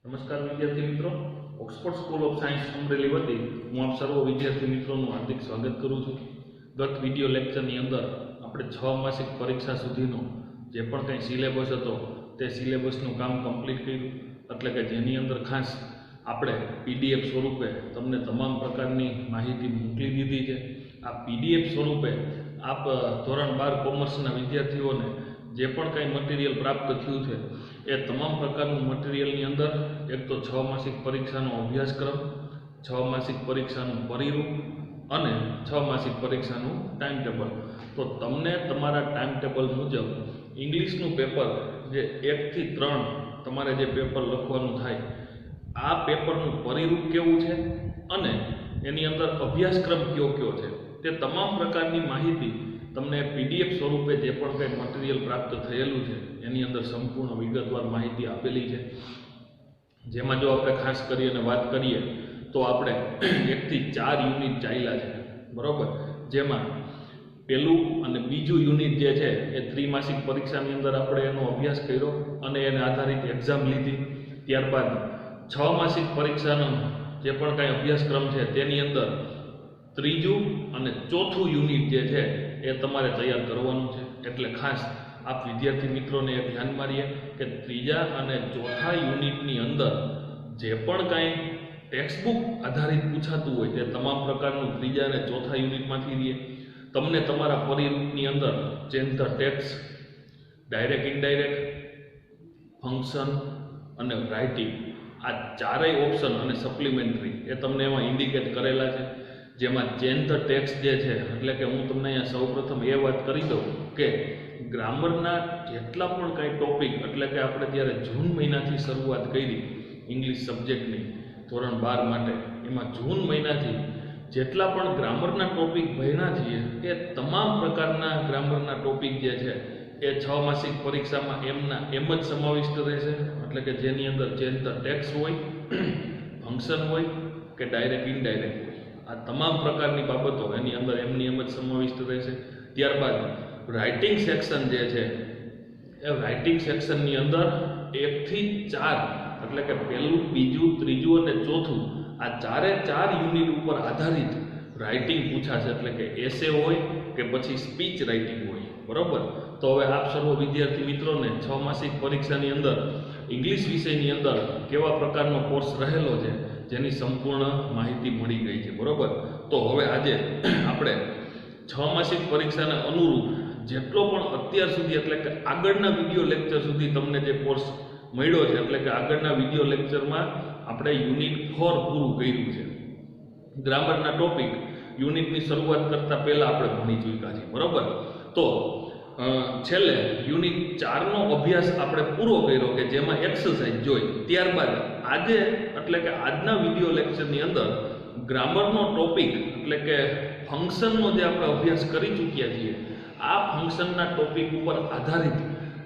નમસ્કાર વિદ્યાર્થી મિત્રો, Oxford school of science Amreli વતી હું આપ સર્વ વિદ્યાર્થી મિત્રોનું હાર્દિક સ્વાગત કરું છું. ગત વિડીયો લેક્ચરની અંદર આપણે 6 માસિક પરીક્ષા સુધીનો જે પણ કંઈ સિલેબસ હતો તે સિલેબસનું કામ કમ્પ્લીટ કર્યું. એટલે કે જેની અંદર ખાસ આપણે પીડીએફ સ્વરૂપે તમને તમામ પ્રકારની માહિતી મોકલી દીધી છે. આ પીડીએફ સ્વરૂપે આપ ધોરણ 12 કોમર્સના વિદ્યાર્થીઓને જે પણ કંઈ મટીરિયલ પ્રાપ્ત થયું છે એ તમામ પ્રકારનું મટીરિયલની અંદર એક તો 6 માસિક પરીક્ષાનો અભ્યાસક્રમ, 6 માસિક પરીક્ષાનું પરિરૂપ અને 6 માસિક પરીક્ષાનું ટાઈમ ટેબલ. તો તમને તમારા ટાઈમ ટેબલ મુજબ ઇંગ્લિશનું પેપર જે 1 થી 3 તમારે જે પેપર લખવાનું થાય, આ પેપરનું પરિરૂપ કેવું છે અને એની અંદર અભ્યાસક્રમ કયો છે તે તમામ પ્રકારની માહિતી તમને પીડીએફ સ્વરૂપે જે પણ કંઈ મટીરિયલ પ્રાપ્ત થયેલું છે એની અંદર સંપૂર્ણ વિગતવાર માહિતી આપેલી છે. જેમાં જો આપણે ખાસ કરીને વાત કરીએ તો આપણે 1 થી 4 યુનિટ ચાલ્યા છે, બરાબર. જેમાં પહેલું અને બીજું યુનિટ જે છે એ ત્રિમાસિક પરીક્ષાની અંદર આપણે એનો અભ્યાસ કર્યો અને એને આધારિત એક્ઝામ લીધી. ત્યારબાદ 6 માસિક પરીક્ષાનો જે પણ કાંઈ અભ્યાસક્રમ છે તેની અંદર ત્રીજું અને ચોથું યુનિટ જે છે એ તમારે તૈયાર કરવાનું છે. એટલે ખાસ આપ વિદ્યાર્થી મિત્રોને એ ધ્યાનમાં રહીએ કે ત્રીજા અને ચોથા યુનિટની અંદર જે પણ કાંઈ ટેક્સ્ટબુક આધારિત પૂછાતું હોય તે તમામ પ્રકારનું ત્રીજા અને ચોથા યુનિટમાંથી રહીએ. તમને તમારા પરિરૂપની અંદર change the text, direct indirect, function અને રાઇટિંગ, આ ચારેય ઓપ્શન અને સપ્લિમેન્ટરી એ તમને એમાં ઇન્ડિકેટ કરેલા છે. જેમાં ચેન્જ ધ ટેક્સ્ટ જે છે, એટલે કે હું તમને અહીંયા સૌપ્રથમ એ વાત કરી દઉં કે ગ્રામરના જેટલા પણ કાંઈ ટોપિક, એટલે કે આપણે ત્યારે જૂન મહિનાથી શરૂઆત કરી ઇંગ્લિશ સબ્જેક્ટની ધોરણ 12 માટે, એમાં જૂન મહિનાથી જેટલા પણ ગ્રામરના ટોપિક ભણ્યા છીએ એ તમામ પ્રકારના ગ્રામરના ટોપિક જે છે એ 6 માસિક પરીક્ષામાં એમ જ સમાવિષ્ટ રહેશે. એટલે કે જેની અંદર ચેન્જ ધ ટેક્સ્ટ હોય, ફંક્શન હોય કે ડાયરેક્ટ ઇનડાયરેક્ટ હોય, આ તમામ પ્રકારની બાબતો એની અંદર એમની એમ જ સમાવિષ્ટ રહેશે. ત્યારબાદ રાઇટિંગ સેક્શન જે છે એ રાઇટિંગ સેક્શનની અંદર 1 થી 4, એટલે કે પહેલું, બીજું, ત્રીજું અને ચોથું, આ ચારે 4 યુનિટ ઉપર આધારિત રાઇટિંગ પૂછાશે. એટલે કે એસે હોય કે પછી સ્પીચ રાઇટિંગ હોય, બરાબર. તો હવે આપ સર્વ વિદ્યાર્થી મિત્રોને 6 માસિક પરીક્ષાની અંદર ઇંગ્લિશ વિષયની અંદર કેવા પ્રકારનો કોર્સ રહેલો છે જેની સંપૂર્ણ માહિતી મળી ગઈ છે, બરાબર. તો હવે આજે આપણે 6 માસિક પરીક્ષાને અનુરૂપ જેટલો પણ અત્યાર સુધી, એટલે કે આગળના વિડીયો લેક્ચર સુધી તમને જે કોર્સ મળ્યો છે, એટલે કે આગળના વિડીયો લેક્ચરમાં આપણે યુનિટ 4 પૂરું કર્યું છે. ગ્રામરના ટોપિક યુનિટની શરૂઆત કરતાં પહેલાં આપણે ભણી ચૂક્યા છીએ, બરાબર. તો છેલ્લે યુનિટ 4નો અભ્યાસ આપણે પૂરો કર્યો કે જેમાં એક્સરસાઇઝ જોઈ. ત્યારબાદ આજે, એટલે કે આજના વિડીયો લેક્ચરની અંદર ગ્રામરનો ટોપિક, એટલે કે ફંક્શનનો જે આપણે અભ્યાસ કરી ચૂક્યા છીએ, આ ફંક્શનના ટોપિક ઉપર આધારિત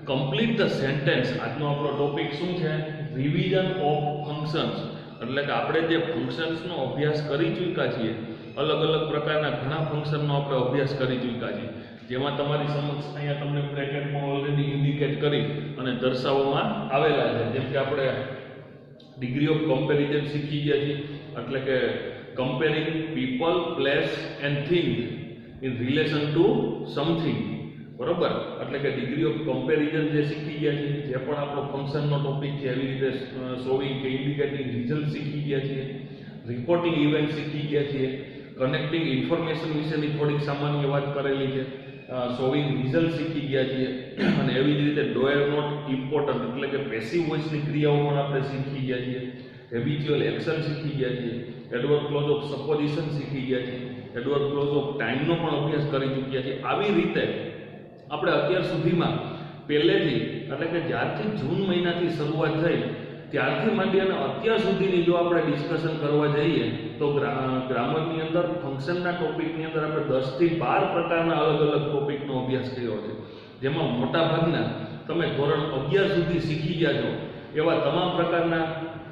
કમ્પ્લીટ ધ સેન્ટેન્સ, આજનો આપણો ટોપિક શું છે? Revision of functions. એટલે કે આપણે જે ફંક્શન્સનો અભ્યાસ કરી ચૂક્યા છીએ, અલગ અલગ પ્રકારના ઘણા ફંક્શનનો આપણે અભ્યાસ કરી ચૂક્યા છીએ, જેમાં તમારી સમક્ષ અહીંયા તમને બ્રેકેટમાં ઓલરેડી ઇન્ડિકેટ કરી અને દર્શાવવામાં આવેલા છે. જેમ કે આપણે ડિગ્રી ઓફ કમ્પેરિઝન શીખી ગયા છીએ, એટલે કે comparing people, place and thing in relation two something, બરોબર. એટલે કે ડિગ્રી ઓફ કમ્પેરિઝન જે શીખી ગયા છીએ, જે પણ આપણો ફંક્શનનો ટોપિક છે, એવી રીતે શોવિંગ કે ઇન્ડિકેટિંગ રિઝલ્ટ શીખી ગયા છીએ, રિપોર્ટિંગ ઇવેન્ટ શીખી ગયા છીએ, કનેક્ટિંગ ઇન્ફોર્મેશન વિશેની થોડીક સામાન્ય વાત કરેલી છે, શોવિંગ રિઝલ્ટ શીખી ગયા છીએ, અને એવી જ રીતે ડોયર નોટ ઇમ્પોર્ટન્ટ, એટલે કે પેસિવ વોઇસની ક્રિયાઓ પણ આપણે શીખી ગયા છીએ, હેબિચ્યુઅલ એક્શન શીખી ગયા છીએ, એડવર્બ ક્લોઝ ઓફ સપોઝિશન શીખી ગયા છીએ, એડવર્બ ક્લોઝ ઓફ ટાઈમનો પણ અભ્યાસ કરી ચૂક્યા છીએ. આવી રીતે આપણે અત્યાર સુધીમાં પહેલેથી, એટલે કે જ્યારથી જૂન મહિનાથી શરૂઆત થઈ ત્યારથી માંડી અને અત્યાર સુધીની જો આપણે ડિસ્કશન કરવા જઈએ તો ગ્રામરની અંદર ફંક્શનના ટોપિકની અંદર આપણે 10 થી 12 પ્રકારના અલગ અલગ ટોપિકનો અભ્યાસ કર્યો છે. જેમાં મોટાભાગના તમે ધોરણ 11 સુધી શીખી ગયા છો એવા તમામ પ્રકારના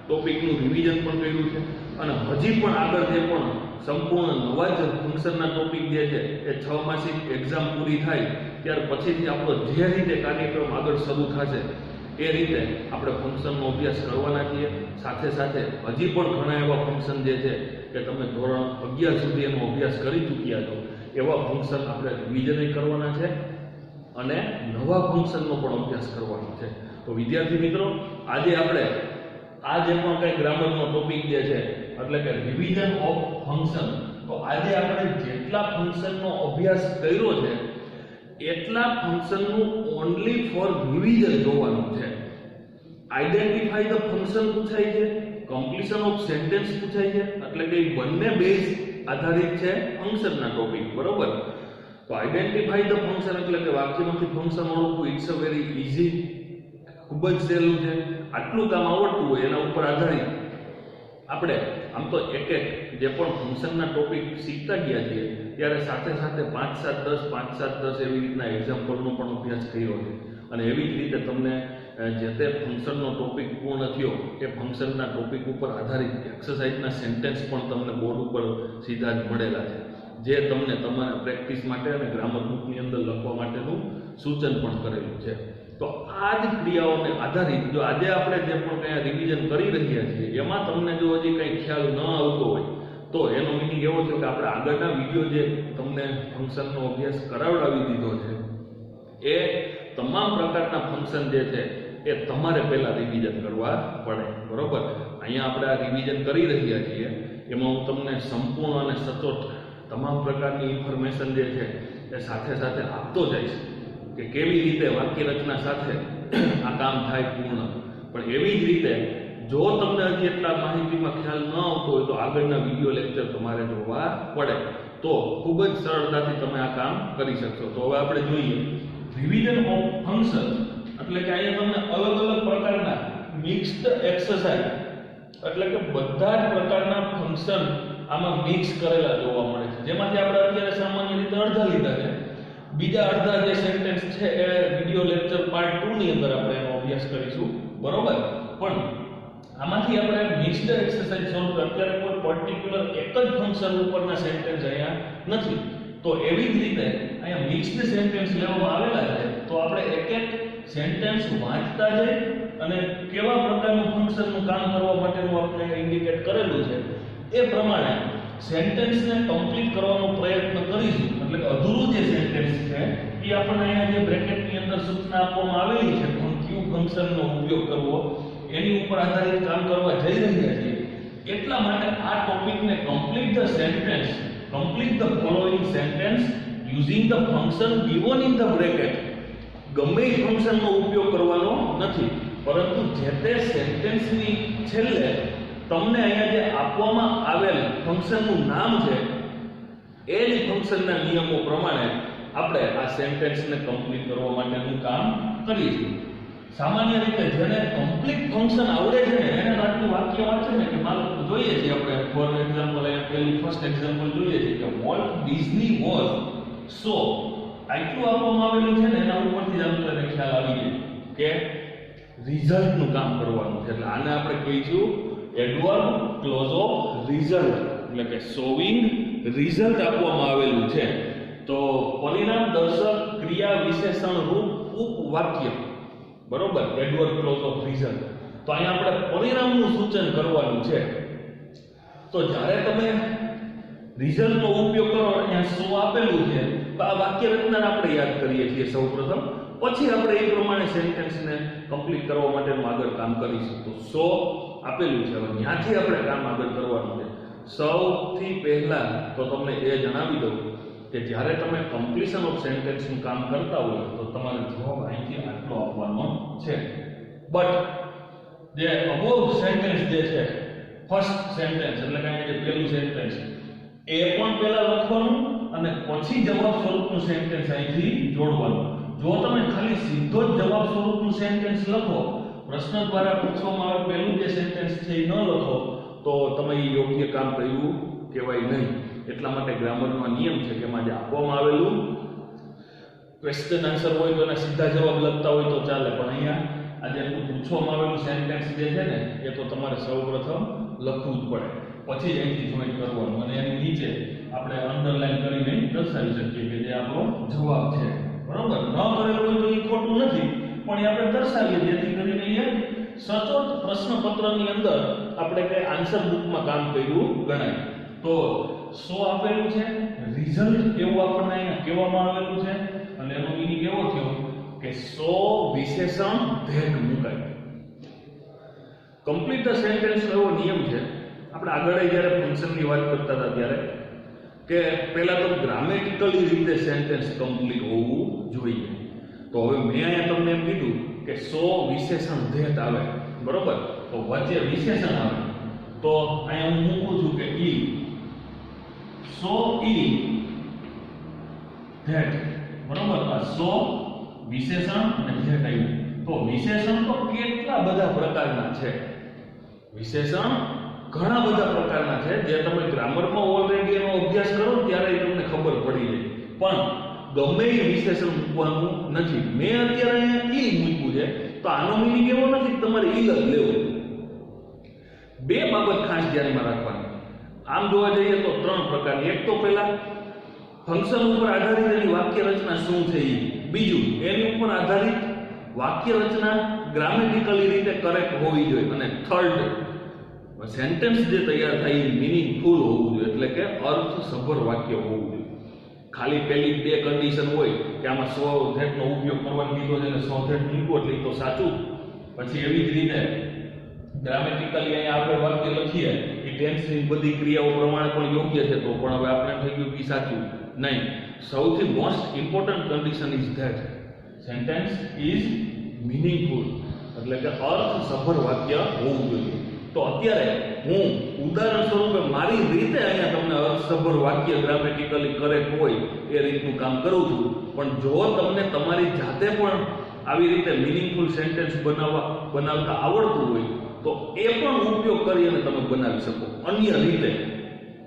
ટોપિકનું રિવિઝન પણ કર્યું છે. અને હજી પણ આગળ જે પણ સંપૂર્ણ નવા જ ફંક્શનના ટોપિક જે છે એ 6 માસિક એક્ઝામ પૂરી થાય ત્યાર પછીથી આપણો જે રીતે કાર્યક્રમ આગળ શરૂ થશે એ રીતે આપણે ફંક્શનનો અભ્યાસ કરવાના છીએ. સાથે સાથે હજી પણ ઘણા એવા ફંક્શન જે છે કે તમે ધોરણ 11 સુધી એનો અભ્યાસ કરી ચૂક્યા છો, એવા ફંક્શન આપણે રિવિઝન કરવાના છે અને નવા ફંક્શનનો પણ અભ્યાસ કરવાનો છે. તો વિદ્યાર્થી મિત્રો, આજે આપણે આ જે પણ કંઈ ગ્રામરનો ટોપિક જે છે એટલે કે રિવિઝન ઓફ ફંક્શન, તો આજે આપણે જેટલા ફંક્શનનો અભ્યાસ કર્યો છે એટલા ફંક્શનનું ઓનલી ફોર રિવિઝન જોવાનું છે. આઈડેન્ટિફાઈ ધ ફંક્શન પૂછાય છે, કમ્પ્લીશન ઓફ સેન્ટેન્સ પૂછાય છે, એટલે કે બંને બેઝ આધારિત છે ફંક્શનના ટોપિક, બરોબર. તો આઈડેન્ટિફાઈ ધ ફંક્શન એટલે કે વાક્યમાંથી ફંક્શન ઓળખવું, ઇટ્સ અ વેરી ઇઝી, ખૂબ જ સહેલું છે. આટલું કામ આવડતું હોય એના ઉપર આધારિત આપણે આમ તો એક જે પણ ફંક્શનના ટોપિક શીખતા ગયા છીએ ત્યારે સાથે સાથે 5, 7, 10, 5, 7, 10 એવી રીતના એક્ઝામ્પલનો પણ અભ્યાસ કર્યો છે. અને એવી જ રીતે તમને જે તે ફંક્શનનો ટોપિક પૂર્ણ થયો એ ફંક્શનના ટોપિક ઉપર આધારિત એક્સરસાઇઝના સેન્ટેન્સ પણ તમને બોર્ડ ઉપર સીધા જ મળેલા છે, જે તમને તમારા પ્રેક્ટિસ માટે અને ગ્રામર બુકની અંદર લખવા માટેનું સૂચન પણ કરેલું છે. તો આ જ ક્રિયાઓને આધારિત જો આજે આપણે જે પણ કંઈ રિવિઝન કરી રહ્યા છીએ એમાં તમને જો હજી કંઈ ખ્યાલ ન આવતો હોય તો એનો મિનિંગ એવો છે કે આપણે આગળના વિડીયો જે તમને ફંક્શનનો અભ્યાસ કરાવડાવી દીધો છે એ તમામ પ્રકારના ફંક્શન જે છે એ તમારે પહેલા રિવિઝન કરવા પડે, બરોબર. અહીંયા આપણે આ રિવિઝન કરી રહ્યા છીએ, એમાં હું તમને સંપૂર્ણ અને સચોટ તમામ પ્રકારની ઇન્ફોર્મેશન જે છે એ સાથે સાથે આપતો જઈશ કે કેવી રીતે વાક્ય રચના સાથે આ કામ થાય પૂર્ણ. પણ એવી જ રીતે જો તમને હજી એટલા માહિતીમાં ખ્યાલ ન આવતો હોય તો આગળના વિડીયો લેક્ચર તમારે જોવા પડે, તો ખૂબ જ સરળતાથી તમે આ કામ કરી શકશો. તો હવે આપણે જોઈએ રિવિઝન ઓફ ફંક્શન એટલે કે અહીંયા તમને અલગ અલગ પ્રકારના મિક્સ્ડ એક્સરસાઇઝ એટલે કે બધા જ પ્રકારના ફંક્શન આમાં મિક્સ કરેલા જોવા મળે છે, જેમાંથી આપણે અત્યારે સામાન્ય રીતે અડધા લીધા છે. બીજા અડધા જે સેન્ટેન્સ છે એ વિડિયો લેક્ચર પાર્ટ 2 ની અંદર આપણે એનો અભ્યાસ કરીશું, બરોબર. પણ આમાંથી આપણે મિક્સ્ડ એક્સરસાઇઝ સોલ્વ અત્યારે કોઈ પર્ટિક્યુલર એક જ ફંક્શન ઉપરના સેન્ટેન્સ અહીંયા નથી, તો એવી જ રીતે અહીંયા મિક્સ્ડ સેન્ટેન્સ લેવામાં આવેલા છે. તો આપણે એક એક સેન્ટેન્સ વાંચતા જઈ અને કેવા પ્રકારનું ફંક્શનનું કામ કરવા માટેનું આપણે ઇન્ડિકેટ કરેલું છે એ પ્રમાણે સેન્ટેન્સને કમ્પ્લીટ કરવાનો પ્રયત્ન કરીશું. એટલે કે અધૂરું જે સેન્ટેન્સ છે એ આપણને અહીંયા જે બ્રેકેટની અંદર સૂચના આપવામાં આવેલી છે પણ કયું ફંક્શનનો ઉપયોગ કરવો એની ઉપર આધારિત કામ કરવા જઈ રહ્યા છીએ. એટલા માટે આ ટોપિકને complete the sentence, complete the following sentence using the function given in the bracket, ગમે એ ફંક્શનનો ઉપયોગ કરવાનો નથી, પરંતુ જે તે સેન્ટેન્સની છેલ્લે તમને અહીંયા જે આપવામાં આવેલ ફંક્શનનું નામ છે એ જ ફંક્શનના નિયમો પ્રમાણે આપણે આ સેન્ટેન્સને કમ્પ્લીટ કરવા માટેનું કામ કરીશું. સામાન્ય રીતે જેને કમ્પ્લીટ ફંક્શન આવડે છે ને એને આટલું વાક્ય વાંચે ને કે માનો જોઈએ છે આપણે ફોર એક્ઝામ્પલ અહીંયા પહેલું ફર્સ્ટ એક્ઝામ્પલ જોઈએ છે કે વોલ્ટ ડિઝની વોઝ સો, આટલું આપવામાં આવેલું છે ને એના ઉપરથી જ આપણને ખ્યાલ આવી જાય કે રિઝલ્ટનું કામ કરવાનું છે. એટલે આને આપણે કહીશું એડવર્બ ક્લોઝ ઓફ રિઝલ્ટ, એટલે કે શોવિંગ રિઝલ્ટ આપવામાં આવેલું છે. તો પરિણામ દર્શક ક્રિયા વિશેષણ રૂપ ઉપવાક્ય, બરોબર, એડવર્બ ક્લોઝ ઓફ રિઝલ્ટ. તો અહીંયા આપણે પરિણામનું સૂચન કરવાનું છે. તો જ્યારે તમે રિઝલ્ટનો ઉપયોગ કરો અહીંયા સો આપેલું છે તો આ વાક્ય રચનાને આપણે યાદ કરીએ છીએ સૌપ્રથમ, પછી આપણે એ પ્રમાણે સેન્ટેન્સને કમ્પ્લીટ કરવા માટેનું આગળ કામ કરીશું. તો સો આપેલું છે, હવે ત્યાંથી આપણે કામ આગળ કરવાનું છે. સૌથી પહેલા તો તમને એ જણાવી દઉં કે જ્યારે તમે કમ્પ્લીશન ઓફ સેન્ટેન્સનું કામ કરતા હોય તો તમારે જવાબ અહીંથી આટલો આપવાનો છે. બટ જે અબોવ સેન્ટેન્સ જે છે ફર્સ્ટ સેન્ટેન્સ એટલે કે અહીંયા જે પહેલું સેન્ટેન્સ એ પણ પહેલા લખવાનું અને પછી જવાબ સ્વરૂપનું સેન્ટેન્સ અહીંથી જોડવાનું. જો તમે ખાલી સીધો જ જવાબ સ્વરૂપનું સેન્ટેન્સ લખો, પ્રશ્ન દ્વારા પૂછવામાં આવે પહેલું જે સેન્ટેન્સ છે એ ન લખો તો તમે યોગ્ય કામ કર્યું કહેવાય નહીં. એટલા માટે ગ્રામરનો નિયમ છે કે એમાં જે આપવામાં આવેલું ક્વેશ્ચન આન્સર હોય તો એના સીધા જવાબ લખતા હોય તો ચાલે, પણ અહીંયા આ જે પૂછવામાં આવેલું સેન્ટેન્સ જે છે ને એ તો તમારે સૌપ્રથમ લખવું જ પડે, પછી જ અહીંથી જોઈન કરવાનું અને એની નીચે આપણે અંડરલાઈન કરીને દર્શાવી શકીએ કે જે આપણો જવાબ છે, બરોબર. ન કરેલું હોય તો એ ખોટું નથી પણ એ આપણે દર્શાવીએ જેથી કરીને કહીએ સચોટ પ્રશ્નપત્રની અંદર આપણે કે આન્સર બુકમાં કામ કર્યું ગણાય. તો 100 આપેલું છે, રિઝલ્ટ એવું આપણને અહીંયા કહેવામાં આવેલું છે અને એનો મીનિંગ એવો થયો કે 100 વિશેષણ ધેટ મુકાય. કમ્પ્લીટ ધ સેન્ટેન્સ એવો નિયમ છે. આપણે આગળ જ્યારે ફંક્શનની વાત કરતા હતા ત્યારે કે પહેલા તો ગ્રામેટિકલી રીતે સેન્ટેન્સ કમ્પ્લીટ હોવું જોઈએ. તો હવે મેં અહીંયા તમને એમ કીધું કે 100 વિશેષણ ધેટ આવે, બરોબર? તો વચ્ચે વિશેષણ આવે તો અહીંયા હું મૂકું છું કે ઈ 100 ઈ ધેટ, બરોબર? આ 100 વિશેષણ અને ધેટ આવ્યું. તો વિશેષણ તો કેટલા બધા પ્રકારના છે. વિશેષણ ઘણા બધા પ્રકારના છે જે તમે ગ્રામરમાં ઓલરેડી એનો અભ્યાસ કરો ત્યારે તમને ખબર પડી જાય. પણ ગમે એ વિશેષણ મૂકવાનું નથી. મેં અત્યારે અહીંયા ઈ મૂક્યું છે તો આનો મીનિંગ એવો નથી કે તમારે ઈ જ લેવું. બે બાબત ખાસ ધ્યાનમાં રાખવાની. આમ જોવા જઈએ તો 3 પ્રકારની. એક તો પહેલા ફંક્શન ઉપર આધારિત એની વાક્ય રચના શું છે ઈ. બીજું એની ઉપર આધારિત વાક્ય રચના ગ્રામેટિકલી રીતે કરેક્ટ હોવી જોઈએ. અને થર્ડ સેન્ટેન્સ જે તૈયાર થાય એ મીનિંગફુલ હોવું જોઈએ, એટલે કે અર્થસભર વાક્ય હોવું જોઈએ. ખાલી પહેલી 2 કન્ડિશન હોય કે આમાં 100 ધેટનો ઉપયોગ કરવાનો કીધો છે અને 100 ધેટ મૂકવો એટલે તો સાચું. પછી એવી જ રીતે ગ્રામેટિકલી અહીંયા આપણે વાક્ય લખીએ એ ટેન્સની બધી ક્રિયાઓ પ્રમાણે પણ યોગ્ય છે તો પણ હવે આપણે થઈ ગયું કે સાચું નહીં. સૌથી most important condition is that sentence is meaningful, એટલે કે અર્થસભર વાક્ય હોવું જોઈએ. તો અત્યારે હું ઉદાહરણ સ્વરૂપે મારી રીતે અહીંયા તમને અર્થસભર વાક્ય ગ્રામેટિકલી કરેક્ટ હોય એ રીતનું કામ કરું છું. પણ જો તમને તમારી જાતે પણ આવી રીતે મીનિંગફુલ સેન્ટેન્સ બનાવતા આવડતું હોય તો એ પણ ઉપયોગ કરી અને તમે બનાવી શકો અન્ય રીતે,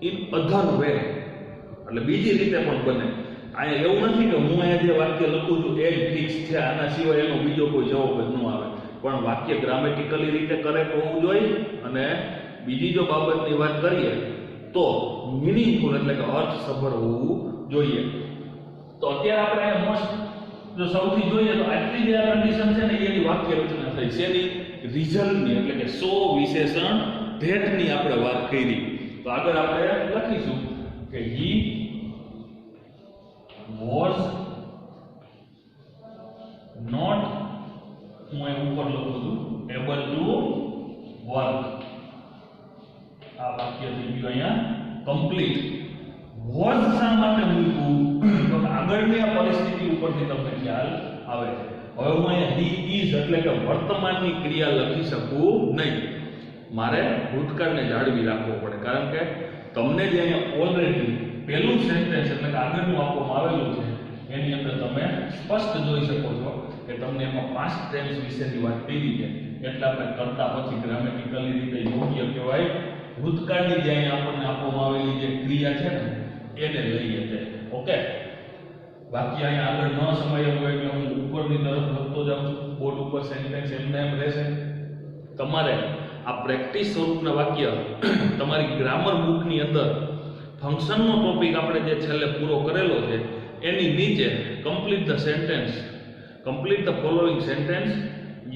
ઇન અધર વે, એટલે બીજી રીતે પણ બને. અહીંયા એવું નથી કે હું અહીંયા જે વાક્ય લખું છું એ જ ફિક્સ છે, આના સિવાય એનો બીજો કોઈ જવાબ જ ન આવે. પણ વાક્ય ગ્રામેટિકલી રીતે કરેક્ટ હોવું જોઈએ. અને બીજી જો બાબતની વાત કરીએ તો મીનિંગફુલ એટલે કે અર્થસભર હોવું જોઈએ. તો અત્યારે આપણે મોસ્ટ જો સૌથી જોઈએ તો આટલી જે કન્ડિશન છે ને એની વાક્ય રચના થઈ છે એની રિઝલ્ટની, એટલે કે 100 વિશેષણ ધેટની આપણે વાત કરી. તો આગળ આપણે લખીશું કે he was not, હું અહીં ઉપર લખું છું, able to work. આ વાક્ય થઈ ગયું અહીંયા કમ્પ્લીટ. was શા માટે મૂક્યું તો આગળની આ પરિસ્થિતિ ઉપરથી તમને ખ્યાલ આવે છે. હવે હું અહીંયા he is એટલે કે વર્તમાનની ક્રિયા લખી શકું નહીં. મારે ભૂતકાળને જાળવી રાખવો પડે, કારણ કે તમને જે અહીંયા ઓલરેડી પહેલું સેન્ટેન્સ એટલે કે આગળનું આપવામાં આવેલું છે એની અંદર તમે સ્પષ્ટ જોઈ શકો છો કે તમને એમાં પાસ્ટ ટેન્સ વિશેની વાત કરી છે. એટલે આપણે કરતા પછી ગ્રામેટિકલી રીતે યોગ્ય કહેવાય ભૂતકાળની જે અહીંયા આપણને આપવામાં આવેલી જે ક્રિયા છે ને એને લઈએ છે. ઓકે, બાકી અહીંયા આગળ ન સમય હોય એટલે હું ઉપરની તરફ લખતો જાઉં છું. બોર્ડ ઉપર સેન્ટેન્સ એમને એમ રહેશે. તમારે આ પ્રેક્ટિસ સ્વરૂપના વાક્ય તમારી ગ્રામર બુકની અંદર ફંક્શનનો ટોપિક આપણે જે છેલ્લે પૂરો કરેલો છે એની નીચે complete the sentence, complete the following sentence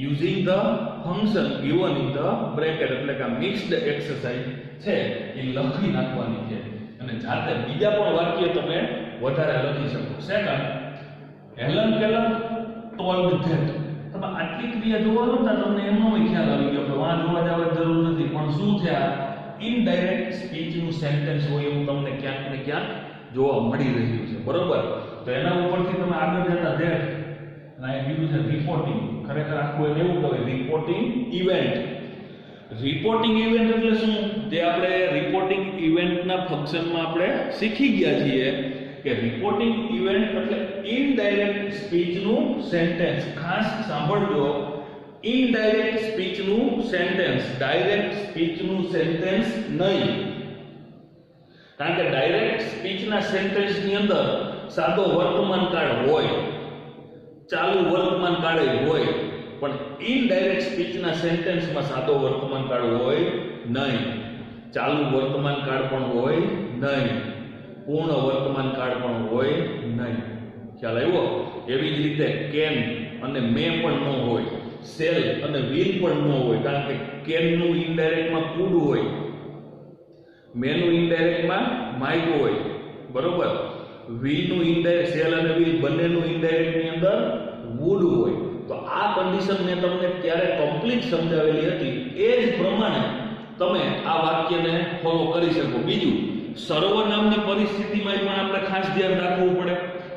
using the function given in the bracket, એટલે કે મિક્સ્ડ એક્સરસાઇઝ છે એ લખી નાખવાની છે. અને જાતે બીજા પણ વાક્ય તમે વધારે લખી શકો. Second, Helen Keller told that. તમે આટલી ક્રિયા જોવા નતા તમને એમનો ખ્યાલ આવી ગયો કે વાં જોવા જવાની જરૂર નથી. પણ શું છે આ ઇનડાયરેક્ટ સ્પીચનું સેન્ટેન્સ હોય એવું તમને ક્યાંક ને ક્યાંક જોવા મળી રહ્યું છે, બરોબર? તો એના ઉપરથી તમે આગળ જતા ધેટ અને અહીં કીધું છે રિપોર્ટિંગ. ખરેખર આખું એને એવું કહેવાય રિપોર્ટિંગ ઇવેન્ટ. રિપોર્ટિંગ ઇવેન્ટ એટલે શું? જે આપણે રિપોર્ટિંગ ઇવેન્ટના ફંક્શનમાં આપણે શીખી ગયા છીએ કે રિપોર્ટિંગ ઇવેન્ટ એટલે ઇનડાયરેક્ટ સ્પીચનું સેન્ટેન્સ. ખાસ સાંભળજો, ઇનડાયરેક્ટ સ્પીચનું સેન્ટેન્સ, ડાયરેક્ટ સ્પીચનું સેન્ટેન્સ નહીં. કારણ કે ડાયરેક્ટ સ્પીચના સેન્ટેન્સની અંદર સાદો વર્તમાન કાળ હોય, ચાલુ વર્તમાન કાળ હોય, પણ ઇનડાયરેક્ટ સ્પીચના સેન્ટેન્સમાં સાદો વર્તમાન કાળ હોય નહીં, ચાલુ વર્તમાન કાળ પણ હોય નહીં, પૂર્ણ વર્તમાન કાળ પણ હોય નહીં. ખ્યાલ આવ્યો? એવી જ રીતે કેન અને મે પણ ન હોય. સેલ અને વ્હીલ પણ ન હોય, કારણ કે કેન નું ઇનડાયરેક્ટમાં કુડ હોય, મેન નું ઇનડાયરેક્ટમાં માઇક હોય, બરોબર. વ્હીલ નું ઇનડાયરેક્ટ, સેલ અને વ્હીલ બંનેનું ઇનડાયરેક્ટ ની અંદર વુડ હોય. તો આ કન્ડિશન મેં તમને ત્યારે કમ્પ્લીટ સમજાવેલી હતી, એ જ પ્રમાણે તમે આ વાક્યને ફોલો કરી શકો. બીજું, સર્વનામની પરિસ્થિતિમાં પણ આપણે ખાસ ધ્યાન રાખવું પડે.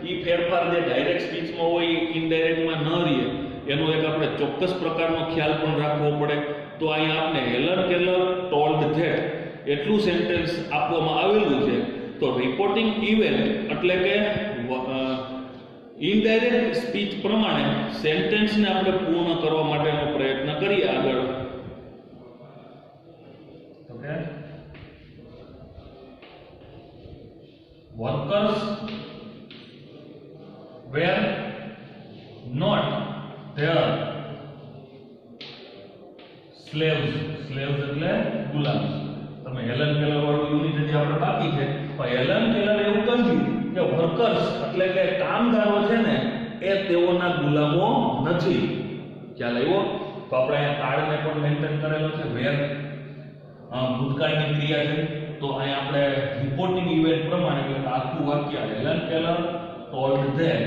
એ ફેરફાર જે ડાયરેક્ટ સ્પીચમાં હોય ઇનડાયરેક્ટમાં ન રહે, એનો એક આપણે ચોક્કસ પ્રકારનો ખ્યાલ પણ રાખવો પડે. તો અહીંયા આપણે હેલન કેલર ટોલ્ડ ધેટ એટલું સેન્ટેન્સ આપવામાં આવેલું છે. તો રિપોર્ટિંગ ઇવેન્ટ એટલે કે ઇનડાયરેક્ટ સ્પીચ પ્રમાણે સેન્ટેન્સને આપણે પૂર્ણ કરવા માટેનો પ્રયત્ન કરીએ આગળ. Okay, workers were not their slaves. slaves એટલે ગુલામ. તમે હેલન કેલર વાળું યુનિટ જે આપણે બાકી છે, પણ હેલન કેલર એવું કહ્યું કે વર્કર્સ એટલે કે કામદારો છે ને એ તેઓના ગુલામો નથી. ખ્યાલ આવ્યો? તો આપણે અહીંયા કાળને પણ મેન્ટેન કરેલો છે. વેર ભૂતકાળની ક્રિયા છે. તો અહીંયા આપણે રિપોર્ટિંગ ઇવેન્ટ પ્રમાણે એટલે આખું વાક્ય Helen Keller told them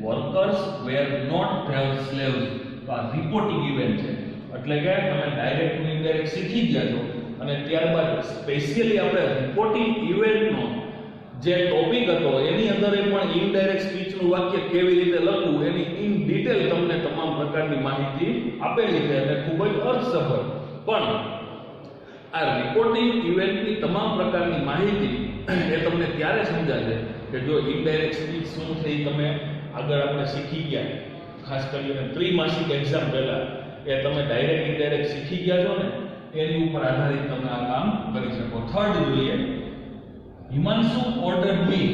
workers were not their slaves. તો આ રિપોર્ટિંગ ઇવેન્ટ છે. એટલે કે તમે ડાયરેક્ટ અને ઇનડાયરેક્ટ શીખી ગયા છો, અને ત્યારબાદ સ્પેશિયલી આપણે રિપોર્ટિંગ ઇવેન્ટનો જે ટોપિક હતો એની અંદર પણ ઇનડાયરેક્ટ સ્પીચનું વાક્ય કેવી રીતે લખવું એની ઇન ડિટેલ તમને તમામ પ્રકારની માહિતી આપેલી છે, અને ખૂબ જ અર્થસભર. પણ આ રિપોર્ટિંગ ઇવેન્ટની તમામ પ્રકારની માહિતી એ તમને ત્યારે સમજાશે કે જો ઇનડાયરેક્ટ સ્પીચ શું છે એ તમે આગળ આપણે શીખી ગયા. ખાસ કરીને ત્રિમાસિક એક્ઝામ પહેલા એ તમે ડાયરેક્ટ ઇનડાયરેક્ટ શીખી ગયા છો ને, એની ઉપર આધારિત તમે આ કામ કરી શકો. થર્ડ જોઈએ, હિમાંશુ ઓર્ડર્ડ મી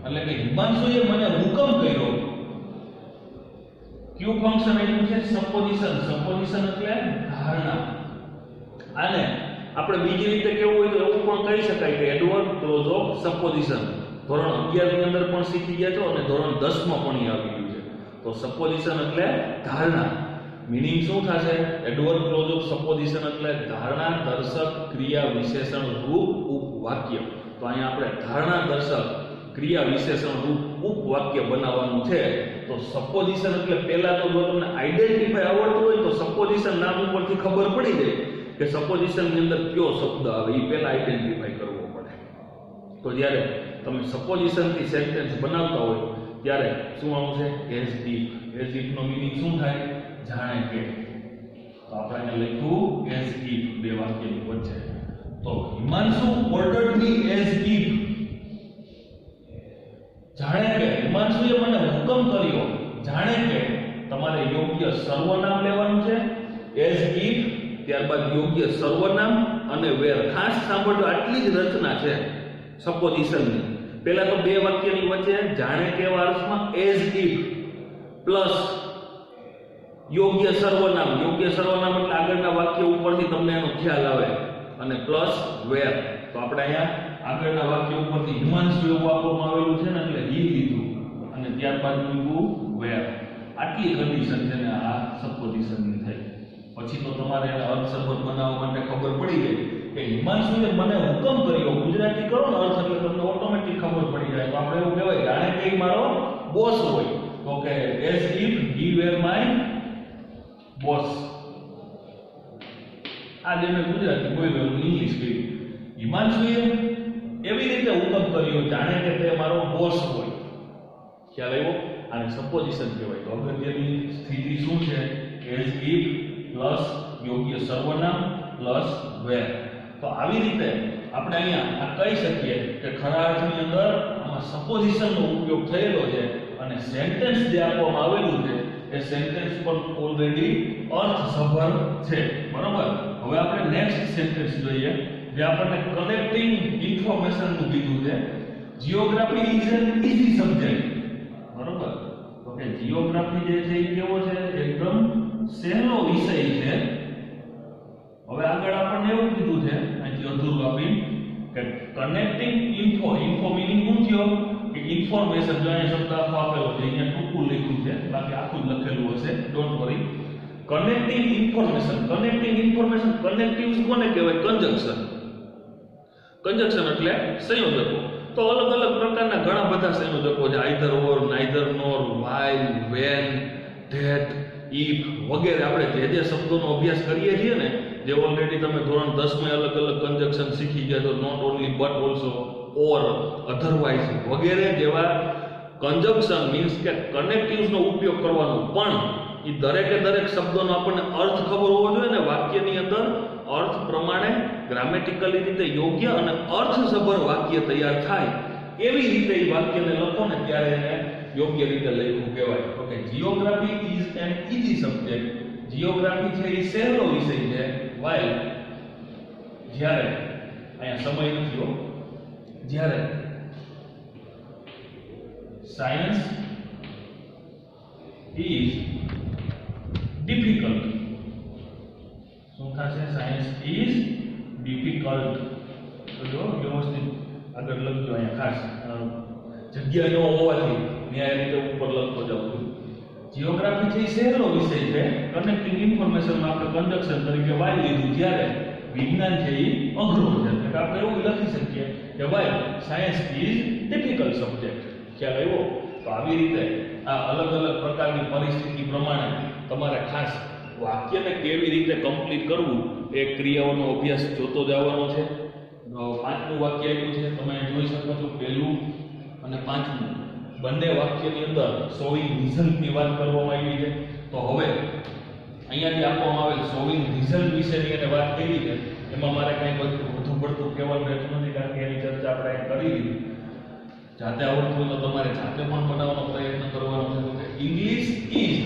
એટલે કે હિમાંશુએ મને હુકમ કર્યો. ક્યુ ફંક્શન આપ્યું છે? સપોઝિશન. સપોઝિશન એટલે ધારણા. આને આપણે બીજી રીતે કેવું હોય તો એવું પણ કહી શકાય કે એડવર્બ ક્લોઝ ઓફ સપોઝિશન. ધોરણ 11 ની અંદર પણ શીખી ગયા છો અને ધોરણ 10 માં પણ આવી ગયું છે. તો સપોઝિશન એટલે ધારણા. મીનિંગ શું થશે? એડવર્બ ક્લોઝ ઓફ સપોઝિશન એટલે ધારણા દર્શક ક્રિયા વિશેષણ રૂપ ઉપવાક્ય. તો અહીંયા આપણે ધારણા દર્શક ક્રિયા વિશેષણ રૂપ ઉપવાક્ય બનાવવાનું છે. તો સપોઝિશન એટલે પહેલા તો જો તમને આઈડેન્ટિફાઈ આવડતું હોય તો સપોઝિશન નામ ઉપરથી ખબર પડી જાય કે સપોઝિશન ની અંદર કયો શબ્દ આવે, એ પહેલા આઈડેન્ટિફાઈ કરવો પડે. તો જ્યારે તમે સપોઝિશન થી સેન્ટેન્સ બનાવતા હોય ત્યારે શું આવશે? As if. એઝ ઇફ નો મીનિંગ શું થાય? જાણે કે. તો આપણે અહીંયા લખ્યું એઝ ઇફ બે વાક્યની વચ્ચે. તો Himanshu ordered me as if. જાણે કે હિમાંશુએ મને હુકમ કર્યો, જાણે કે તમારે યોગ્ય સર્વનામ લેવાનું છે એઝ ઇફ, ત્યારબાદ યોગ્ય સર્વનામ અને વેર. ખાસ સાંભળજો, આટલી જ રચના છે સપોઝિશનની. પહેલા તો બે વાક્યની વચ્ચે જાણે કેવા અર્થમાં એઝ ઇફ પ્લસ યોગ્ય સર્વનામ. યોગ્ય સર્વનામ એટલે આગળના વાક્ય ઉપરથી તમને એનો ખ્યાલ આવે, અને પ્લસ વેર. તો આપણે અહીંયા આગળના વાક્ય ઉપરથી હિમાંશુ એવું આપવામાં આવેલું છે ને એટલે હી લીધું, અને ત્યારબાદ મૂક્યું વેર. આટલી કન્ડિશન છે ને આ સપોઝિશનની થઈ. પછી તો તમારે એને અર્થસભર બનાવવા માટે ખબર પડી ગઈ કે હિમાંશુએ મને હુકમ કર્યો. ગુજરાતી કરો ને અર્થ એટલે તમને ઓટોમેટિક ખબર પડી જાય. તો આપણે એવું કહેવાય જાણે કે મારો બોસ હોય. તો કે as if he were my boss. આ જે મેં ગુજરાતી બોલ્યો, ઇંગ્લિશ કહ્યું. હિમાંશુએ એવી રીતે હુકમ કર્યો જાણે કે તે મારો બોસ હોય. ખ્યાલ આવ્યો? આને સપોઝિશન કહેવાય. તો અગત્યની સ્થિતિ શું છે? એઝ ઇફ પ્લસ યોગ્ય સર્વનામ પ્લસ વેર. તો આવી રીતે આપણે અહીંયા આ કહી શકીએ કે ખરા અર્થની અંદર આમાં સપોઝિશનનો ઉપયોગ થયેલો છે, અને સેન્ટેન્સ જે આપવામાં આવેલું છે એ સેન્ટેન્સ પણ ઓલરેડી અર્થસભર છે. બરોબર. હવે આપણે નેક્સ્ટ સેન્ટેન્સ જોઈએ જે આપણને કનેક્ટિંગ ઇન્ફોર્મેશનનું કીધું છે. Geography is an easy subject. બરોબર. તો કે જીઓગ્રાફી જે છે એ કેવો છે? એકદમ સહેલો વિષય છે. હવે આગળ આપણને એવું કીધું છે અહીંથી અધૂરું આપી કે કનેક્ટિંગ ઇન્ફો. ઇન્ફો મીનિંગ શું થયો? કે ઇન્ફોર્મેશન. જો અહીંયા શબ્દ આખો આપેલો છે, અહીંયા ટૂંકું લખ્યું છે, બાકી આખું જ લખેલું હશે, don't worry. Connecting information connectives કોને કહેવાય? કંજક્શન એટલે સંયોજકો. તો અલગ અલગ પ્રકારના ઘણા બધા સંયોજકો છે, either or, neither nor, while, when, that, if વગેરે. આપણે જે શબ્દોનો અભ્યાસ કરીએ છીએ ને, જે ઓલરેડી તમે ધોરણ 10 માં અલગ અલગ કંજક્શન શીખી ગયા છો, not only but also, or, otherwise વગેરે જેવા કંજક્શન મીન્સ કે કનેક્ટિવ્સનો ઉપયોગ કરવાનો. પણ એ દરેક શબ્દોનો આપણને અર્થ ખબર હોવો જોઈએ ને. વાક્યની અંદર અર્થ પ્રમાણે ગ્રામેટિકલી રીતે યોગ્ય અને અર્થસભર વાક્ય તૈયાર થાય એવી રીતે એ વાક્યને લખો ને ત્યારે એને યોગ્ય રીતે લખવું કહેવાય. Okay, geography is an easy subject. Geography છે એ સહેલો વિષય છે. વાઇલ જ્યારે અહીંયા સમય નથી હો, જ્યારે સાયન્સ ઇઝ ડિફિકલ્ટ. શું થશે? Science is difficult. તો જો વ્યવસ્થિત આગળ લખજો. અહીંયા ખાસ જગ્યા ન હોવાથી ન્યાય રીતે ઉપર લખતો જાઉં છું. જીઓગ્રાફી છે એ સહેલો વિષય છે. કનેક્ટિંગ ઇન્ફોર્મેશનમાં આપણે કંજક્શન તરીકે વાય લીધું. જ્યારે વિજ્ઞાન છે એ અઘરું છે, એટલે આપણે એવું લખી શકીએ કે why science is difficult subject. ખ્યાલ આવ્યો? તો આવી રીતે આ અલગ અલગ પ્રકારની પરિસ્થિતિ પ્રમાણે તમારે ખાસ વાક્યને કેવી રીતે કમ્પ્લીટ કરવું એ ક્રિયાઓનો અભ્યાસ જોતો જવાનો છે. પાંચમું વાક્ય આપ્યું છે, તમે જોઈ શકો છો. પહેલું અને પાંચમું બંને વાક્યની અંદર શોઈંગ રિઝલ્ટની વાત કરવામાં આવી છે. તો હવે અહીંયાથી આપવામાં આવેલ શોઈંગ રિઝલ્ટ વિશેની એને વાત કરી છે. એમાં મારે કંઈ વધુ પડતું કહેવાનું રહેતું નથી, કારણ કે એની ચર્ચા આપણે કરી લીધી. જાતે આવડતું હોય તો તમારે જાતે પણ બનાવવાનો પ્રયત્ન કરવાનો છે. કે ઇંગ્લિશ ઇઝ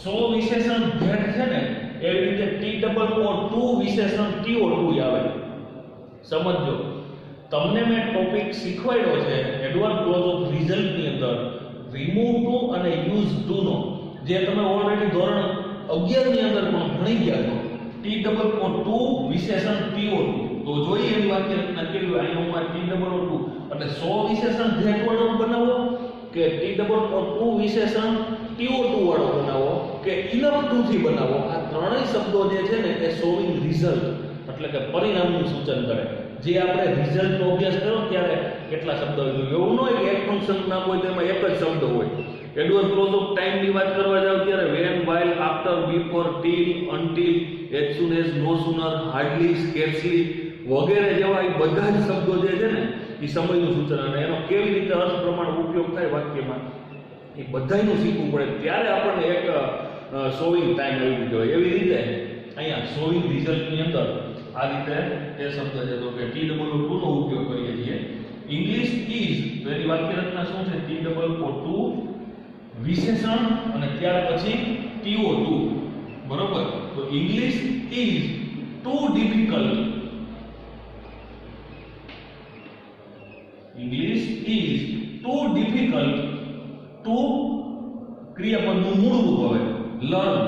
સો વિશેષણ ધેટ છે ને, એવી રીતે TOO વિશેષણ TO2 આવે. સમજો, તમને મેં ટોપિક શીખવાડ્યો છે એડવર્બ ક્લોઝ ઓફ રિઝલ્ટની અંદર રિમૂવ ટુ અને યુઝ ટુ નો, જે તમે ઓલરેડી ધોરણ 11 ની અંદર પણ ભણી ગયા છો. TOO વિશેષણ TO2. તો જોઈએ એની વાક્ય રચના કેવી. અહીંયા TOO એટલે 100 વિશેષણ ધેટ વાળો બનાવો કે TOO વિશેષણ TO2 વાળો બનાવો કે ઇનફ ટુ થી બનાવો. આ ત્રણેય શબ્દો જે છે ને એ શોઈંગ રિઝલ્ટ એટલે કે પરિણામનું સૂચન કરે. જે આપણે રિઝલ્ટનો અભ્યાસ કર્યો ત્યારે કેટલા શબ્દો હોય, એવું ન હોય કે એક ફંક્શન નામ હોય તેમાં એક જ શબ્દ હોય. એડવર્બ ક્લોઝ ઓફ ટાઈમની વાત કરવા જાવ ત્યારે when, while, after, before, till, until, as soon as, no sooner, hardly, scarcely વગેરે જેવા એ બધા જ શબ્દો જે છે ને એ સમયનું સૂચન અને એનો કેવી રીતે અર્થ પ્રમાણે ઉપયોગ થાય વાક્યમાં એ બધાયનું શીખવું પડે. ત્યારે આપણને એક શોઈંગ ટાઈમ એવું કહેવાય. એવી રીતે અહીંયા શોઈંગ રિઝલ્ટની અંદર આ રીતે એ શબ્દ છે તો કે TOO નો ઉપયોગ કરીએ છીએ. ઇંગ્લિશ ઇઝ તો એની વાક્ય રચના શું છે? TOO વિશેષણ અને ત્યાર પછી TO2. બરોબર? તો English is too difficult. English is too difficult to ક્રિયાપદનું મૂળ રૂપ હવે લર્ન.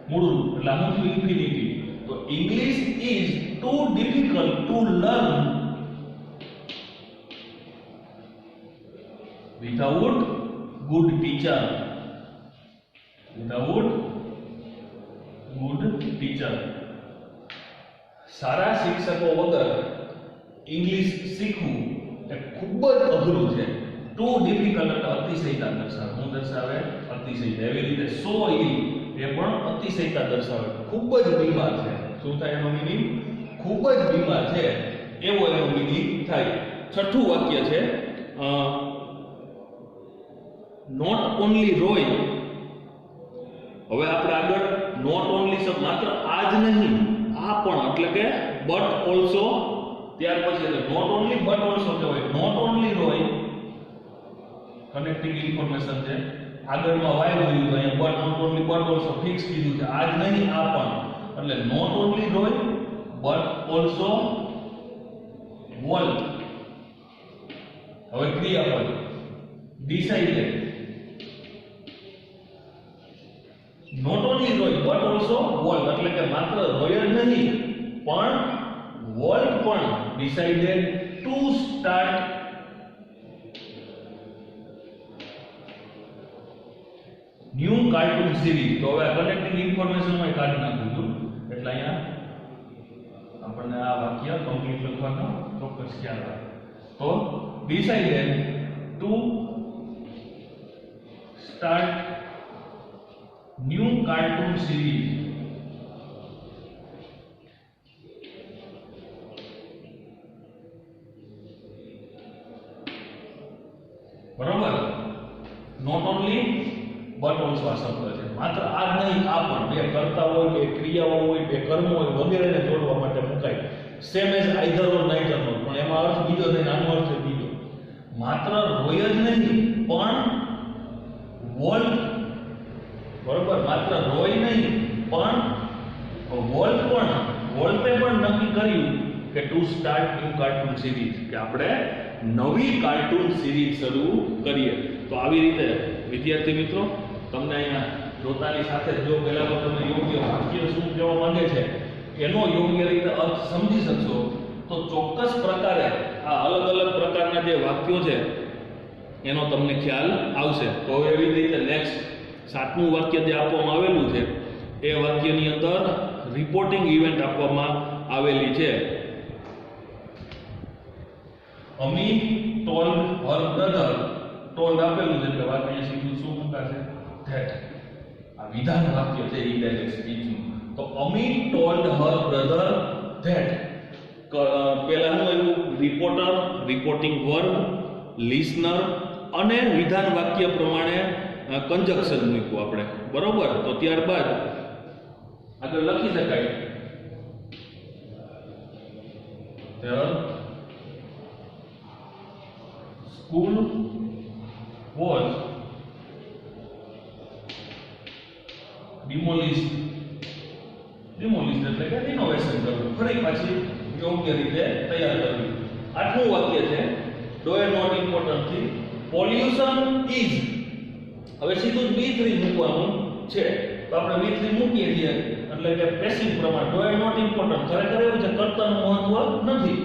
મૂળ રૂપ એટલે આનું થયું ઇન્ફિનિટી. તો English is too difficult to learn without good teacher. Without good teacher. સારા શિક્ષકો વગર ઇંગ્લિશ શીખવું એ ખૂબ જ અઘરું છે. ટુ ડિફિકલ્ટ એટલે અતિશયતા દર્શાવે. શું દર્શાવે? અતિશયતા. એવી રીતે સો ઇલ એ પણ અતિશયતા દર્શાવે. ખૂબ જ બીમાર છે. શું થાય એનો મીનિંગ? ખૂબ જ બીમાર છે એવો એનો મીનિંગ થાય. છઠ્ઠું વાક્ય છે નોટ ઓનલી રોય. હવે આપણે આગળ નોટ ઓનલી શબ્દ માત્ર આ જ નહીં આ પણ એટલે કે બટ ઓલસો ત્યાર પછી એટલે નોટ ઓનલી બટ ઓલસો કહેવાય. Not only Roy connecting information છે. આગળમાં વાય જોયું તો અહીંયા but not only but also fix કીધું છે. આ જ નહીં આ પણ એટલે not only Roy but also Walt. હવે ક્રિયાપદ decided. Not only Roy but also Walt એટલે કે માત્ર રોય જ નહીં પણ વોલ્ટ પણ decided to start new cartoon series. તો હવે કનેક્ટિંગ ઇન્ફોર્મેશન માં કાઢી નાખ્યું છું, એટલે અહીંયા આપણને આ વાક્ય કમ્પ્લીટ લખવાનો ચોક્કસ ખ્યાલ આવે. તો decided to start new cartoon series. બરાબર, નોટ ઓનલી બટ ઓલ્સો આ શબ્દ છે. માત્ર આ જ નહીં, આ પણ બે કર્તા હોય, બે ક્રિયાઓ હોય, બે કર્મો હોય વગેરેને જોડવા માટે મુકાય. Same as either or neither nor, પણ એમાં અર્થ બીજો થાય, આનો અર્થ બીજો. માત્ર રોય જ નહીં પણ વોલ્ટ, બરોબર, માત્ર રોય નહીં પણ વોલ્ટે પણ નક્કી કર્યું કે to start new cartoon series, કે આપણે નવી કાર્ટૂન સિરીઝ શરૂ કરીએ. તો આવી રીતે વિદ્યાર્થી મિત્રો, તમને અહીંયા જોતાની સાથે જ જો પહેલા તો તમે યોગ્ય વાક્ય શું કહેવા માંગે છે એનો યોગ્ય રીતે અર્થ સમજી શકશો, તો ચોક્કસ પ્રકારે આ અલગ અલગ પ્રકારના જે વાક્યો છે એનો તમને ખ્યાલ આવશે. તો એવી જ રીતે નેક્સ્ટ 7મું વાક્ય જે આપવામાં આવેલું છે એ વાક્યની અંદર રિપોર્ટિંગ ઇવેન્ટ આપવામાં આવેલી છે. અમી ટોલ્ડ હર બ્રધર, ટોલ્ડ આપેલું છે એટલે વાક્ય સીધું શું મુકાશે? ધેટ. આ વિધાન વાક્ય છે ઇનડાયરેક્ટ સ્પીચનું. તો અમી ટોલ્ડ હર બ્રધર ધેટ. પહેલાનું એવું રિપોર્ટર, રિપોર્ટિંગ વર્બ, લિસનર અને વિધાન વાક્ય પ્રમાણે કંજક્શન મૂક્યું આપણે, બરોબર. તો ત્યારબાદ આગળ લખી શકાય સ્કૂલ વોઝ ડિમોલિશ્ડ એટલે કે રિનોવેશન કરવું, ફરી પાછી યોગ્ય રીતે તૈયાર કરવી. 8મું વાક્ય છે ડો એ નોટ ઇમ્પોર્ટન્ટ થી પોલ્યુશન ઇઝ. હવે સીધું જ B3 મૂકવાનું છે, તો આપણે B3 મૂકીએ છીએ એટલે કે પેસિવ પ્રમાણ ડો એ નોટ ઇમ્પોર્ટન્ટ, ખરેખર એવું છે કર્તાનું મહત્વ નથી.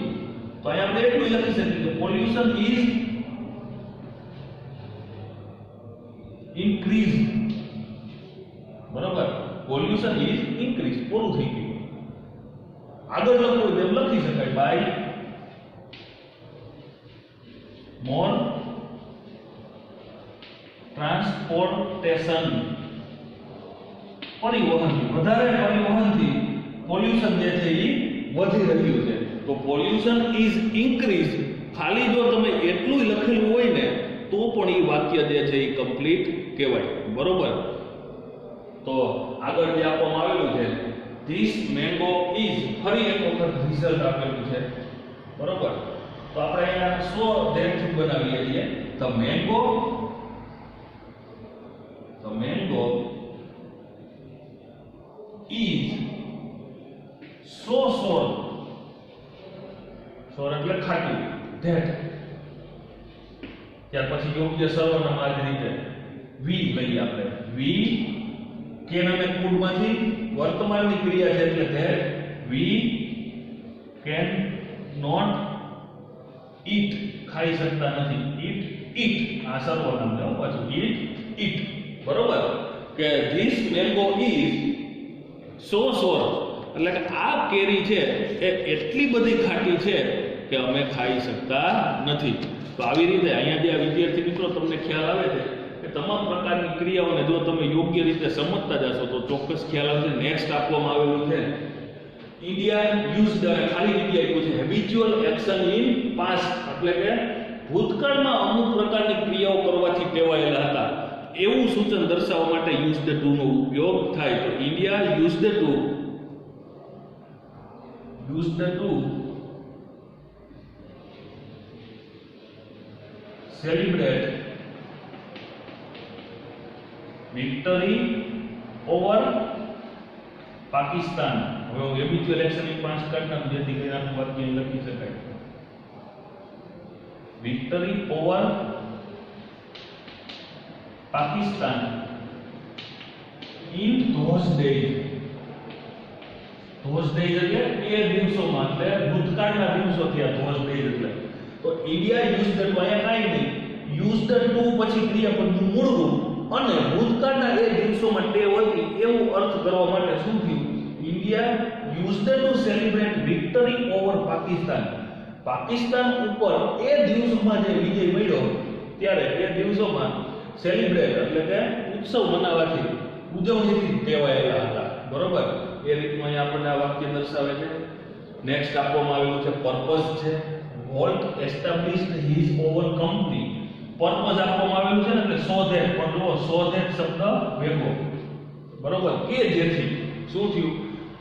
તો અહીંયા આપણે એટલું લખી શકીએ કે પોલ્યુશન ઇઝ ઇન્ક્રીઝ, બરાબર. પોલ્યુશન ઇઝ ઇન્ક્રીઝ, પૂરું થઈ ગયું. આગળ લખવું તેમ લખી શકાય બાય મોર ટ્રાન્સપોર્ટેશન, પરિવહનથી, વધારે પરિવહનથી પોલ્યુશન જે છે એ વધી રહ્યું છે. તો પોલ્યુશન ઇઝ ઇન્ક્રીઝ, ખાલી જો તમે એટલું લખેલું હોય ને તો પણ એ વાક્ય જે છે એ કમ્પ્લીટ કહેવાય, બરોબર. તો આગળ જે આપવામાં આવેલું છે ધીસ મેંગો ઇઝ, ફરી એક વખત રિઝલ્ટ આપેલું છે, બરોબર. તો આપણે અહીંયા સો ધેરથી બનાવીએ છીએ. ધ મેંગો ઇઝ સો સોર, સોર એટલે ખાટું, ધેટ. ત્યાર પછી યોગ્ય સર્વનામ આ જ રીતે વી લઈએ આપણે. વી કેન અને કુડ માંથી વર્તમાનની ક્રિયા છે એટલે that. We can not eat, ખાઈ શકતા નથી. ઈટ આ સર્વનામ છે પાછું. ઈટ, બરોબર. કે ધીસ મેંગો ઇઝ સો સોર, એટલે કે આ કેરી છે એ એટલી બધી ખાટી છે કે અમે ખાઈ શકતા નથી. તો આવી રીતે અહીંયા જે આ વિદ્યાર્થી મિત્રો તમને ખ્યાલ આવે છે કે તમામ પ્રકારની ક્રિયાઓને જો તમે યોગ્ય રીતે સમજતા જશો તો ચોક્કસ ખ્યાલ આવશે. નેક્સ્ટ આપવામાં આવેલું છે ઇન્ડિયા યુઝડ, ખાલી જગ્યા આપ્યું છે હેબિચ્યુઅલ એક્શન ઇન પાસ્ટ, એટલે કે ભૂતકાળમાં અમુક પ્રકારની ક્રિયાઓ કરવાથી ટેવાયેલા હતા એવું સૂચન દર્શાવવા માટે યુઝડ ટુ નો ઉપયોગ થાય. તો India used to celebrate victory over Pakistan. હવે હું હેબિચ્યુઅલ એક્શન ની 5 કાર્ડ નામ જેથી કરીને આનું વાક્ય લખી શકાય. Victory over Pakistan in those days. Those days એટલે એ દિવસોમાં, એટલે ભૂતકાળના દિવસો થયા ધોઝ ડેઝ એટલે. તો ઇન્ડિયા યુઝડ ટુ, અહીંયા કાંઈ નહીં, યુઝડ ટુ પછી ક્રિયાપદનું મૂળ રૂપ અને ભૂતકાળના એ અર્થ કરવા માટે શું થયું? India used to celebrate victory over Pakistan. Pakistan ઉપર એ દિવસોમાં જે વિજય મળ્યો ત્યારે એ દિવસોમાં સેલિબ્રેટ એટલે કે ઉત્સવ મનાવવાથી ઉજવણીથી ટેવાયેલા હતા. બરોબર? એ રીતનું અહીંયા આપણને આ વાક્ય દર્શાવે છે. નેક્સ્ટ આપવામાં આવેલું છે પર્પઝ છે. Volt established his over company. Purpose આપવામાં આવેલું છે ને એટલે સો ધેટ, પણ જો સો ધેટ શબ્દ ભેગો, બરોબર, કે જેથી શું થયું?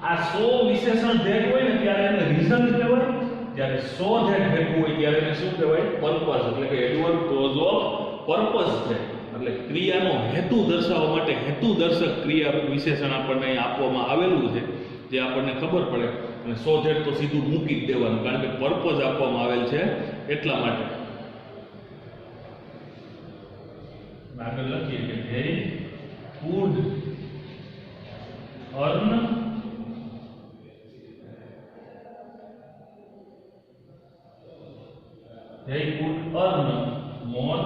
આ સો વિશેષણ ધેટ હોય ને ત્યારે એને રીઝન કહેવાય, જ્યારે સો ધેટ ભેગું હોય ત્યારે એને શું કહેવાય? પર્પઝ. એટલે કે એડવર્બ ક્લોઝ ઓફ પર્પઝ છે. એટલે ક્રિયાનો હેતુ દર્શાવવા માટે હેતુદર્શક ક્રિયા વિશેષણ આપણને અહીં આપવામાં આવેલું છે, જે આપણને ખબર પડે. અને સો ધેટ તો સીધું મૂકી જ દેવાનું, કારણ કે પર્પઝ આપવામાં આવેલ છે એટલા માટે. આગળ લખીએ કે they could earn more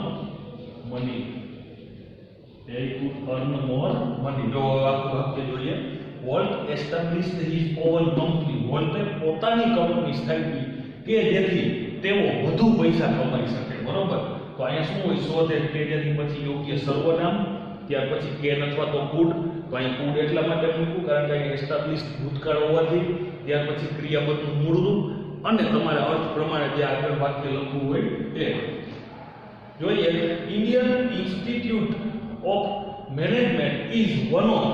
money. They could earn more money. જો આખું વાક્ય જોઈએ. Walt established his own company. વોલ્ટે પોતાની કંપની સ્થાપી કે જેથી તેઓ વધુ પૈસા કમાઈ શકે. બરોબર? તો અહીંયા શું હોય? સો ધેટ કે જેથી પછી યોગ્ય સર્વનામ, ત્યાર પછી કેન અથવા તો કુડ. તો અહીં કુડ એટલા માટે મૂક્યું કારણ કે અહીં એસ્ટાબ્લિશ્ડ ભૂતકાળ હોવાથી, ત્યાર પછી ક્રિયાપદનું મૂળ રૂપ અને તમારા અર્થ પ્રમાણે જે આગળ વાક્ય લખવું હોય તે જોઈએ. Indian institute of management is one of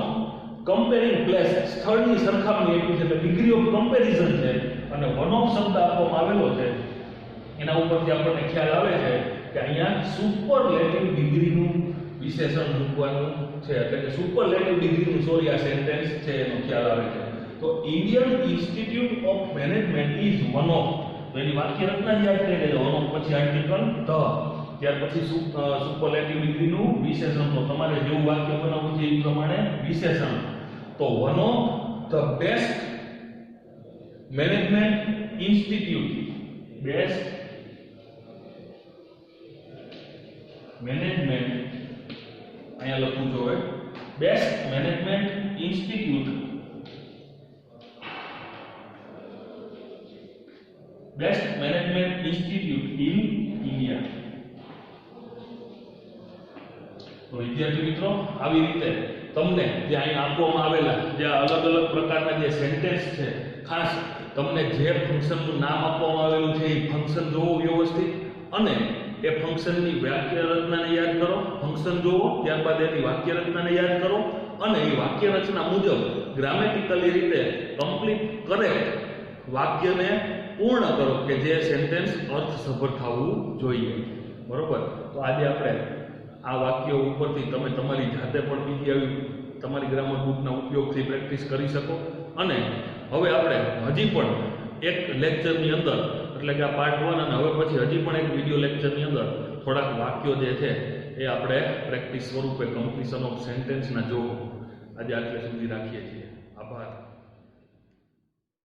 comparing place. સ્થળની સરખામણી એટલી છે, એટલે ડિગ્રી ઓફ કમ્પેરિઝન છે. અને વન ઓફ શબ્દ આપવામાં આવેલો છે, એના ઉપરથી આપણને ખ્યાલ આવે છે કે અહીંયા સુપરલેટિવ ડિગ્રીનું વિશેષણ મૂકવાનું છે. એટલે કે સુપરલેટિવ ડિગ્રીનું સોરી આ સેન્ટેન્સ છે એનો ખ્યાલ આવે છે. તો Indian institute of management is one of. તો એની વાક્ય રચના યાદ કરી લેજો. વન ઓફ પછી આર્ટિકલ ધ, ત્યાર પછી સુપરલેટિવ ડિગ્રીનું વિશેષણ. તો તમારે જેવું વાક્ય બનાવવું છે એ પ્રમાણે વિશેષણ. તો one of the best management institute. Best management, અહીંયા લખું છું હવે, best management institute. Best management institute in India. તો વિદ્યાર્થી મિત્રો, આવી રીતે તમને જે અહીં આપવામાં આવેલા જે અલગ અલગ પ્રકારના જે સેન્ટેન્સ છે, ખાસ તમને જે ફંક્શનનું નામ આપવામાં આવેલું છે એ ફંક્શન જોવો વ્યવસ્થિત, અને એ ફંક્શનની વાક્ય રચનાને યાદ કરો. ફંક્શન જોવો, ત્યારબાદ એની વાક્ય રચનાને યાદ કરો, અને એ વાક્ય રચના મુજબ ગ્રામેટિકલી રીતે કમ્પ્લીટ કરેક્ટ વાક્યને પૂર્ણ કરો કે જે સેન્ટેન્સ અર્થસભર થવું જોઈએ. બરોબર? તો આજે આપણે આ વાક્યો ઉપરથી તમે તમારી જાતે પણ બીજી આવી તમારી ગ્રામર બુકના ઉપયોગથી પ્રેક્ટિસ કરી શકો. અને હવે આપણે હજી પણ એક લેક્ચરની અંદર, એટલે કે આ પાર્ટ 1 અને હવે પછી હજી પણ એક વિડિયો લેક્ચરની અંદર થોડાક વાક્યો જે છે એ આપણે પ્રેક્ટિસ સ્વરૂપે કમ્પ્લીશન ઓફ સેન્ટેન્સના જોવું. આજે આટલે સુધી રાખીએ છીએ. આભાર.